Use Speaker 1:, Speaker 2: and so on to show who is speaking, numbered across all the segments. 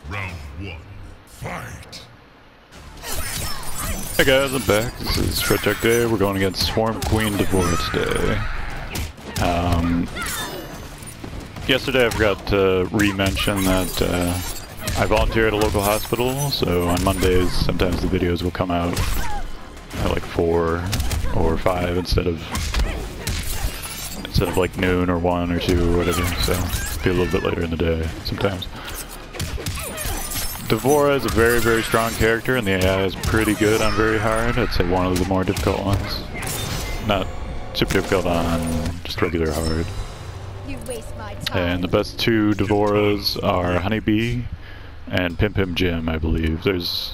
Speaker 1: Round one, fight!
Speaker 2: Hey guys, I'm back. This is Shred Check Day. We're going against Swarm Queen Devora today. Yesterday I forgot to re-mention that I volunteer at a local hospital, so on Mondays sometimes the videos will come out at like 4 or 5 instead of like noon or 1 or 2 or whatever, so it'll be a little bit later in the day sometimes. Devora is a very, very strong character, and the AI is pretty good on very hard. I'd say one of the more difficult ones. Not super difficult on just regular hard.
Speaker 3: You waste my time.
Speaker 2: And the best two Devoras are Honeybee and Pim Pim Jim, I believe. There's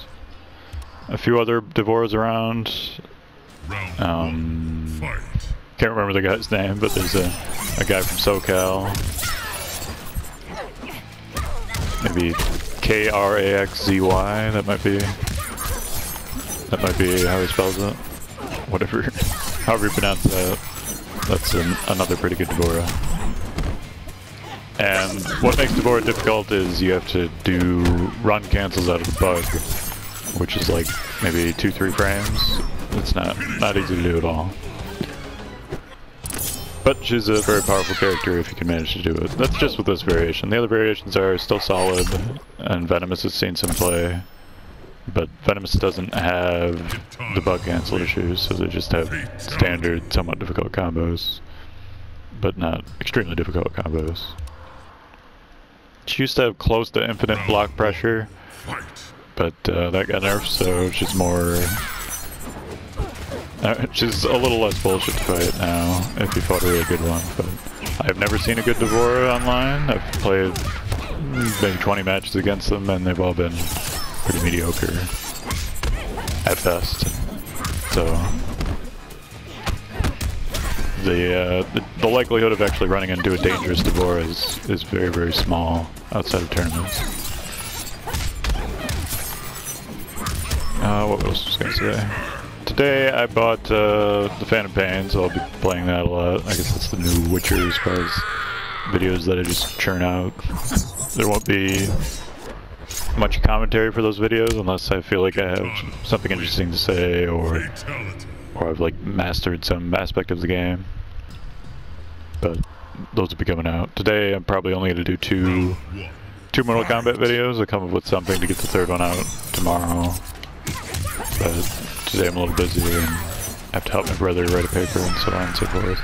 Speaker 2: a few other Devoras around. Can't remember the guy's name, but there's a guy from SoCal. Maybe Kraxzy. That might be how he spells it. Whatever, however you pronounce that. That's another pretty good Devora. And what makes Devora difficult is you have to do run cancels out of the bug, which is like maybe 2-3 frames. It's not easy to do at all. But she's a very powerful character if you can manage to do it. That's just with this variation. The other variations are still solid, and Venomous has seen some play. But Venomous doesn't have the bug cancel issues, so they just have standard, somewhat difficult combos. But not extremely difficult combos. She used to have close to infinite block pressure, but that got nerfed, so she's more... she's a little less bullshit to fight now, if you fought a really good one, but I've never seen a good Devora online. I've played maybe 20 matches against them, and they've all been pretty mediocre at best. So the likelihood of actually running into a dangerous Devora is very, very small outside of tournaments. What else was I gonna say? Today I bought the Phantom Pain, so I'll be playing that a lot. I guess that's the new Witcher as far as videos that I just churn out. There won't be much commentary for those videos unless I feel like I have something interesting to say, or I've like mastered some aspect of the game. But those will be coming out. Today I'm probably only going to do two Mortal Kombat videos. I'll come up with something to get the third one out tomorrow. But today I'm a little busy and have to help my brother write a paper and so on and so forth.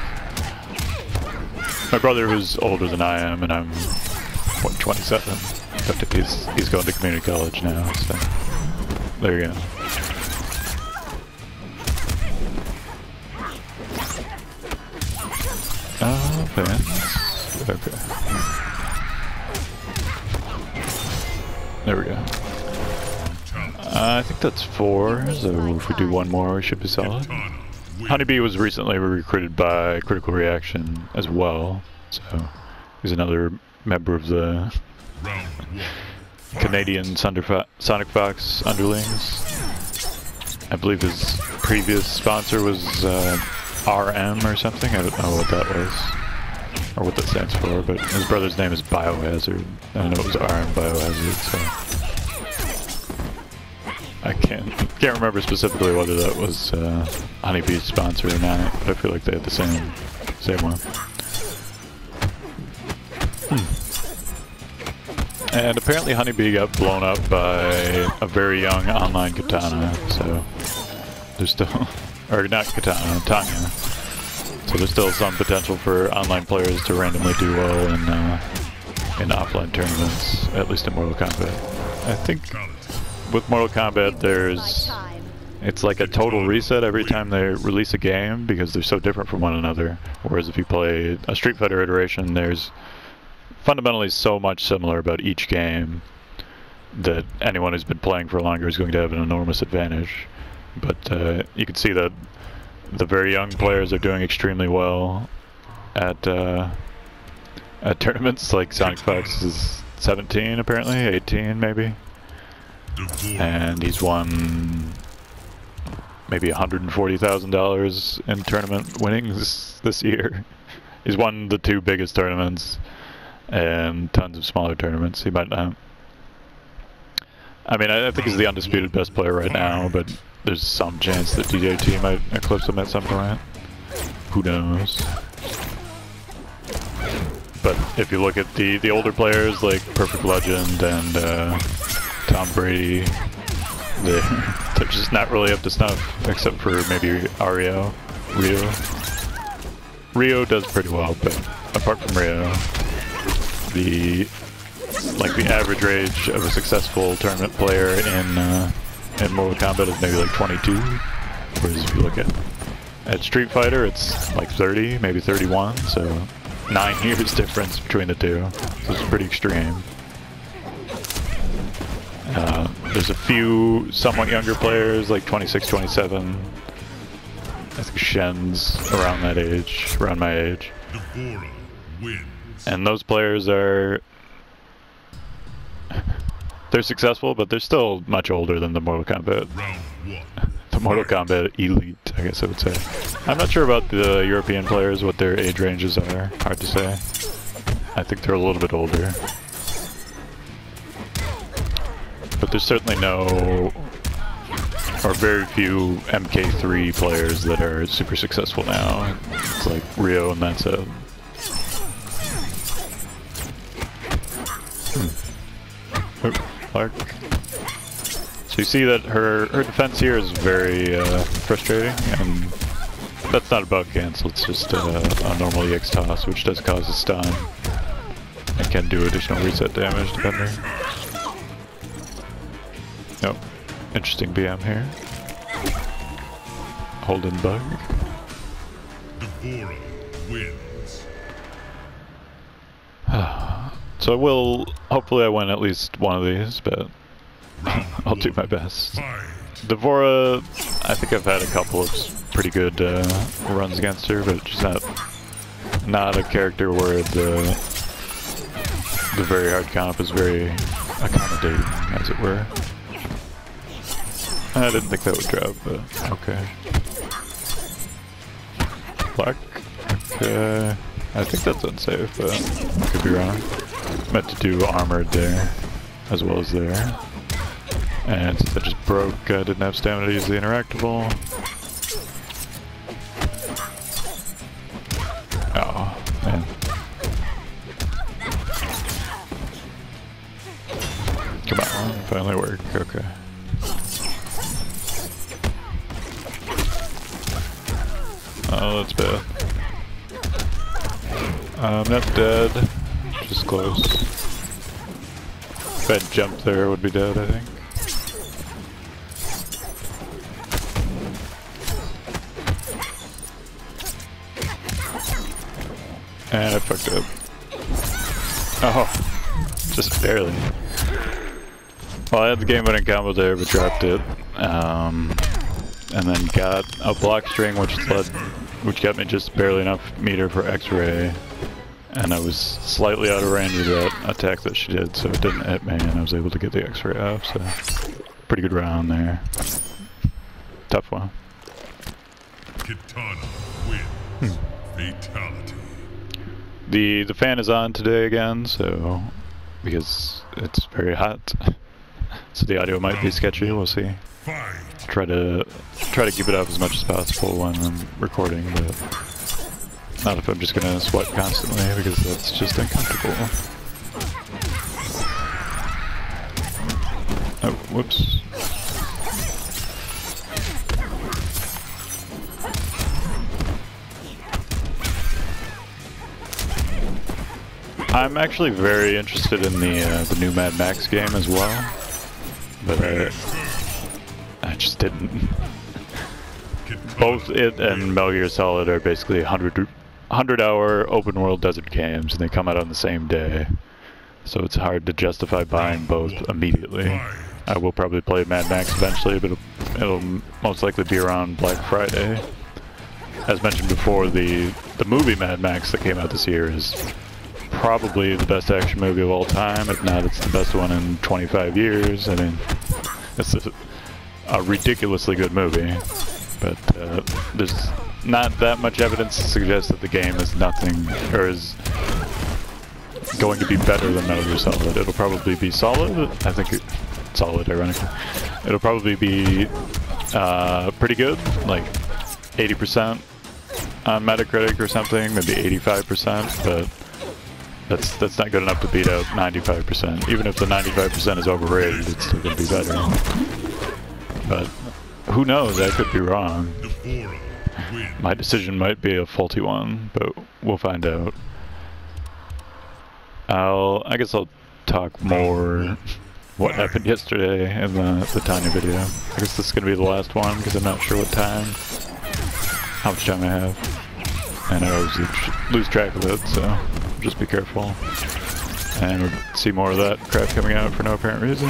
Speaker 2: My brother is older than I am, and I'm, what, 27? But he's going to community college now, so there you go. Oh, fans. Okay. There we go. I think that's 4, so if we do one more, we should be solid. Honeybee was recently recruited by Critical Reaction as well, so he's another member of the Canadian Sonic Fox underlings. I believe his previous sponsor was RM or something. I don't know what that was, or what that stands for, but his brother's name is Biohazard. I know it was RM Biohazard, so I can't remember specifically whether that was Honeybee's sponsor or not, but I feel like they had the same one. And apparently Honeybee got blown up by a very young online Kitana, so there's still, or not Kitana, Tanya. So there's still some potential for online players to randomly do well in offline tournaments, at least in Mortal Kombat. I think with Mortal Kombat it's like a total reset every time they release a game because they're so different from one another. Whereas if you play a Street Fighter iteration, there's fundamentally so much similar about each game that anyone who's been playing for longer is going to have an enormous advantage. But you can see that the very young players are doing extremely well at tournaments. Like Sonic Fox is 17 apparently, 18 maybe. And he's won maybe $140,000 in tournament winnings this year. He's won the 2 biggest tournaments and tons of smaller tournaments. He might not I mean, I think he's the undisputed best player right now, but there's some chance that DJT might eclipse him at some point. Who knows? But if you look at the older players like Perfect Legend and Tom Brady, they're just not really up to snuff, except for maybe Rio. Rio does pretty well, but apart from Rio, the average age of a successful tournament player in Mortal Kombat is maybe like 22, whereas if you look at Street Fighter, it's like 30, maybe 31, so 9 years difference between the two, so it's pretty extreme. There's a few somewhat younger players, like 26, 27. I think Shen's around that age, around my age. And those players are... they're successful, but they're still much older than the Mortal Kombat. The Mortal Kombat elite, I guess I would say. I'm not sure about the European players, what their age ranges are. Hard to say. I think they're a little bit older. But there's certainly no, or very few MK3 players that are super successful now. It's like Rio and that's it. Clark. So you see that her defense here is very frustrating, and that's not a bug cancel, it's just a normal EX toss, which does cause a stun and can do additional reset damage depending. Nope. Interesting BM here. Hold in bug.
Speaker 1: Devora wins.
Speaker 2: So I will, hopefully I win at least one of these, but I'll do my best. Devora, I think I've had a couple of pretty good runs against her, but she's not a character where the very hard comp is very accommodating, as it were. I didn't think that would drop, but okay. Black. Okay. I think that's unsafe, but I could be wrong. Meant to do armored there, as well as there. And since I just broke, I didn't have stamina to use the interactable. Oh, man. Come on, finally worked, okay. Oh, that's bad. I'm not dead. Just close. If I'd jumped there, I would be dead, I think. And I fucked up. Oh, just barely. Well, I had the game-winning combo there, but dropped it. And then got a block string, which got me just barely enough meter for X-ray. And I was slightly out of range of that attack that she did, so it didn't hit me, and I was able to get the X-ray off, so pretty good round there. Tough one.
Speaker 1: Kitana wins. Fatality.
Speaker 2: The fan is on today again, so because it's very hot, so the audio might be sketchy. We'll see. Try to keep it up as much as possible when I'm recording, but not if I'm just gonna sweat constantly, because that's just uncomfortable. Oh, whoops. I'm actually very interested in the new Mad Max game as well, but I just didn't. Both it and Metal Gear Solid are basically 100-hour open world desert games, and they come out on the same day, so it's hard to justify buying both immediately. I will probably play Mad Max eventually, but it'll most likely be around Black Friday. As mentioned before, the movie Mad Max that came out this year is probably the best action movie of all time. If not, it's the best one in 25 years. I mean, it's a ridiculously good movie, but there's not that much evidence to suggest that the game is nothing, or is going to be better than Metal Gear Solid. It'll probably be solid. I think solid, ironically. It'll probably be pretty good, like 80% on Metacritic or something, maybe 85%, but that's not good enough to beat out 95%. Even if the 95% is overrated, it's still going to be better. But who knows? I could be wrong. My decision might be a faulty one, but we'll find out. I guess I'll talk more what happened yesterday in the tiny video. I guess this is going to be the last one because I'm not sure how much time I have. And I always lose track of it, so just be careful. And we'll see more of that crap coming out for no apparent reason.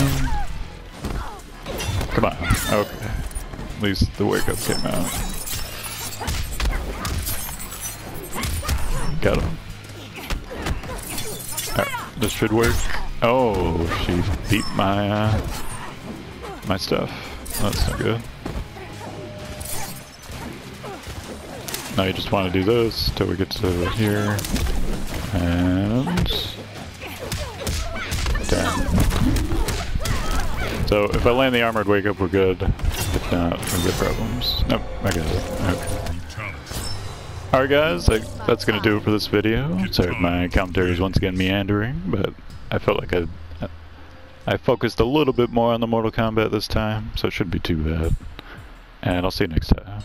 Speaker 2: Come on. Okay. At least the wake up came out. Got him. Alright, this should work. Oh, she beat my my stuff. That's not good. Now you just want to do this till we get to here. And damn. So if I land the armored wake up, we're good. If not, we've got problems. Nope, I got it. Okay. Alright guys, that's gonna do it for this video. Sorry if my commentary is once again meandering, but I felt like I focused a little bit more on the Mortal Kombat this time, so it shouldn't be too bad. And I'll see you next time.